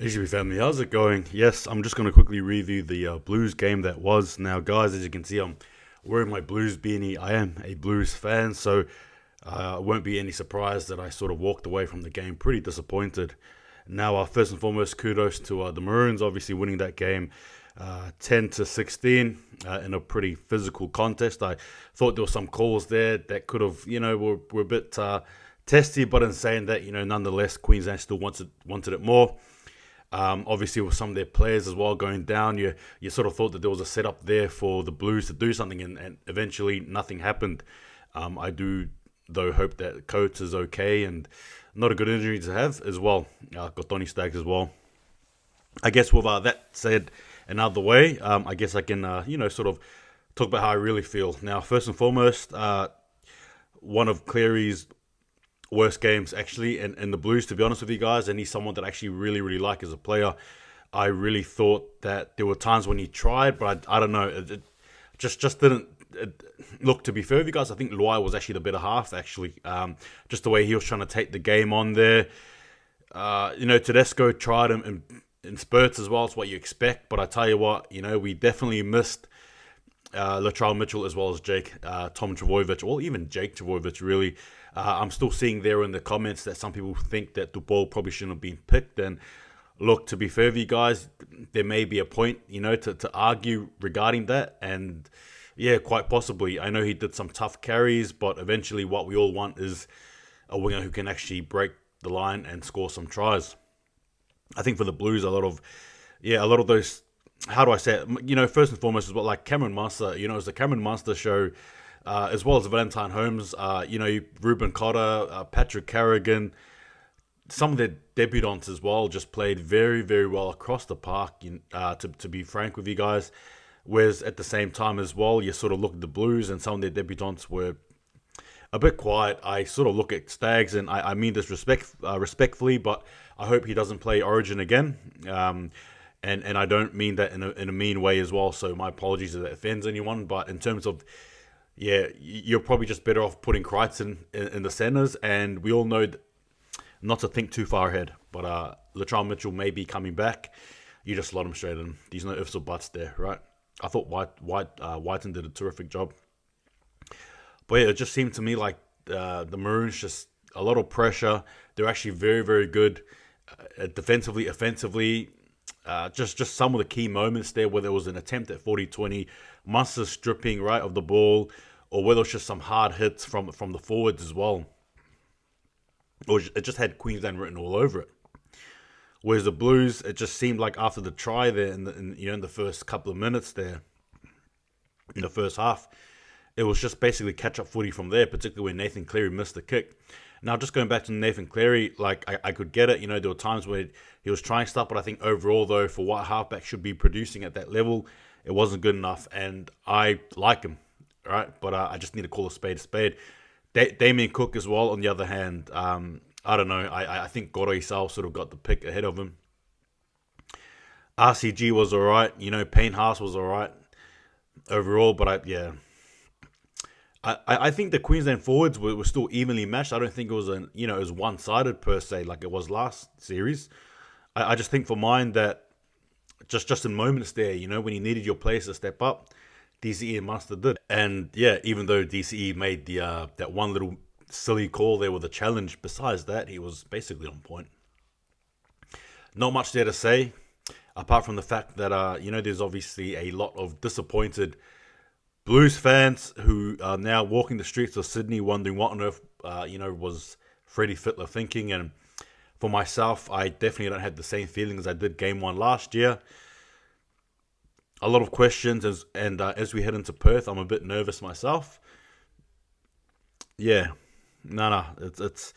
HB family, how's it going? Yes, I'm just going to quickly review the Blues game that was. Now, guys, as you can see, I'm wearing my Blues beanie. I am a Blues fan, so it won't be any surprise that I sort of walked away from the game pretty disappointed. Now, first and foremost, kudos to the Maroons, obviously winning that game 10 to 16 in a pretty physical contest. I thought there were some calls there that could have, were a bit testy, but in saying that, nonetheless, Queensland still wanted it more. Obviously, with some of their players as well going down, you sort of thought that there was a setup there for the Blues to do something, and eventually nothing happened. I do, though, hope that Coates is okay and not a good injury to have as well. Got Tony Staggs as well. I guess with that said, another way, I guess I can, sort of talk about how I really feel. Now, first and foremost, one of Cleary's worst games actually in the Blues, to be honest with you guys, and he's someone that I actually really like as a player. I really thought that there were times when he tried, but I don't know, it just didn't look, to be fair with you guys. I think Luai was actually the better half actually. Just the way he was trying to take the game on there. Tedesco tried him in spurts as well. It's what you expect, but I tell you what, we definitely missed Latrell Mitchell as well as Jake Tom Trbojevic, or even Jake Trbojevic, really. I'm still seeing there in the comments that some people think that Dubol probably shouldn't have been picked. And look, to be fair with you guys, there may be a point, to argue regarding that. And yeah, quite possibly. I know he did some tough carries, but eventually what we all want is a winger who can actually break the line and score some tries. I think for the Blues, a lot of those, how do I say it? First and foremost is what, like Cameron Munster, it's the Cameron Munster show, as well as Valentine Holmes, Ruben Cotter, Patrick Carrigan, some of their debutants as well just played very, very well across the park, to be frank with you guys. Whereas at the same time as well, you sort of look at the Blues and some of their debutants were a bit quiet. I sort of look at Staggs, and I mean this respectfully, but I hope he doesn't play Origin again. And I don't mean that in a mean way as well, so my apologies if that offends anyone. But in terms of, yeah, you're probably just better off putting Crichton in the centres, and we all know not to think too far ahead. But Latrell Mitchell may be coming back. You just slot him straight in. There's no ifs or buts there, right? I thought Whiten did a terrific job. But yeah, it just seemed to me like the Maroons, just a lot of pressure. They're actually very, very good defensively, offensively. Just some of the key moments there where there was an attempt at 40-20, Munster stripping right of the ball, or whether it was just some hard hits from the forwards as well. Or it just had Queensland written all over it. Whereas the Blues, it just seemed like after the try there in the first couple of minutes there, in the first half, it was just basically catch-up footy from there, particularly when Nathan Cleary missed the kick. Now, just going back to Nathan Cleary, like, I could get it. There were times where he was trying stuff, but I think overall, though, for what halfback should be producing at that level, it wasn't good enough, and I like him, right? But I just need to call a spade a spade. Damien Cook as well, on the other hand, I don't know. I think Goro Isao sort of got the pick ahead of him. RCG was all right. Payne Haas was all right overall, but I think the Queensland forwards were still evenly matched. I don't think it was it was one-sided per se like it was last series. I just think for mine that just in moments there, when you needed your players to step up, DCE and Munster did. And yeah, even though DCE made the that one little silly call there with a challenge, besides that, he was basically on point. Not much there to say, apart from the fact that there's obviously a lot of disappointed Blues fans who are now walking the streets of Sydney wondering what on earth, was Freddie Fittler thinking. And for myself, I definitely don't have the same feeling as I did Game 1 last year. A lot of questions, as we head into Perth, I'm a bit nervous myself. Yeah, no, it's.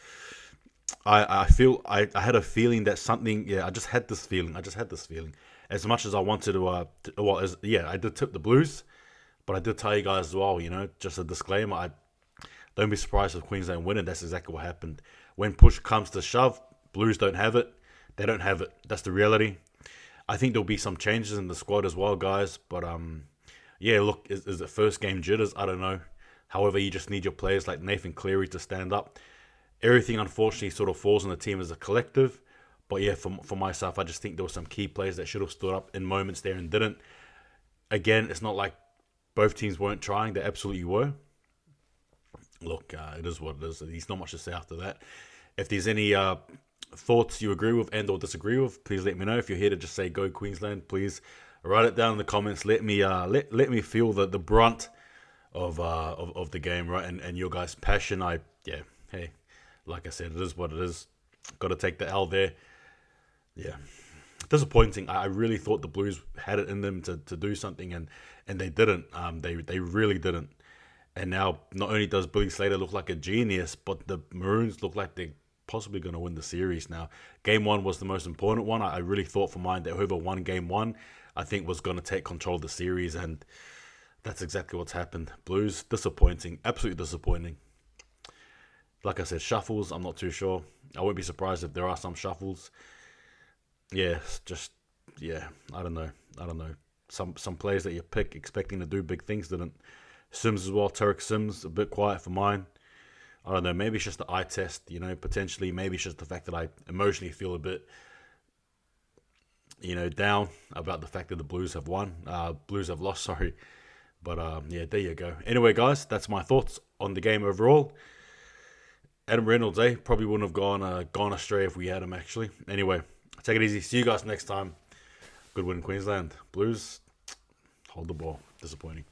I feel I had a feeling that something. Yeah, I just had this feeling. As much as I wanted to, I did tip the Blues. But I did tell you guys as well, just a disclaimer, don't be surprised if Queensland win it. That's exactly what happened. When push comes to shove, Blues don't have it. They don't have it. That's the reality. I think there'll be some changes in the squad as well, guys. But, look, is it first game jitters? I don't know. However, you just need your players like Nathan Cleary to stand up. Everything, unfortunately, sort of falls on the team as a collective. But yeah, for myself, I just think there were some key players that should have stood up in moments there and didn't. Again, it's not like both teams weren't trying; they absolutely were. Look, it is what it is. There's not much to say after that. If there's any thoughts you agree with and or disagree with, please let me know. If you're here to just say "Go Queensland," please write it down in the comments. Let me let me feel the brunt of the game, right? And your guys' passion. Hey, like I said, it is what it is. Got to take the L there. Yeah, disappointing. I really thought the Blues had it in them to do something, and they didn't. They really didn't. And now, not only does Billy Slater look like a genius, but the Maroons look like they're possibly going to win the series now. Game 1 was the most important one. I really thought for mine that whoever won Game 1, I think was going to take control of the series, and that's exactly what's happened. Blues, disappointing. Absolutely disappointing. Like I said, shuffles, I'm not too sure. I won't be surprised if there are some shuffles. Yeah, I don't know. Some players that you pick expecting to do big things didn't. Sims as well, Tarek Sims, a bit quiet for mine. I don't know, maybe it's just the eye test, potentially. Maybe it's just the fact that I emotionally feel a bit, down about the fact that the Blues have lost, sorry. But, yeah, there you go. Anyway, guys, that's my thoughts on the game overall. Adam Reynolds, probably wouldn't have gone astray if we had him, actually. Anyway, take it easy. See you guys next time. Good win, Queensland. Blues, hold the ball. Disappointing.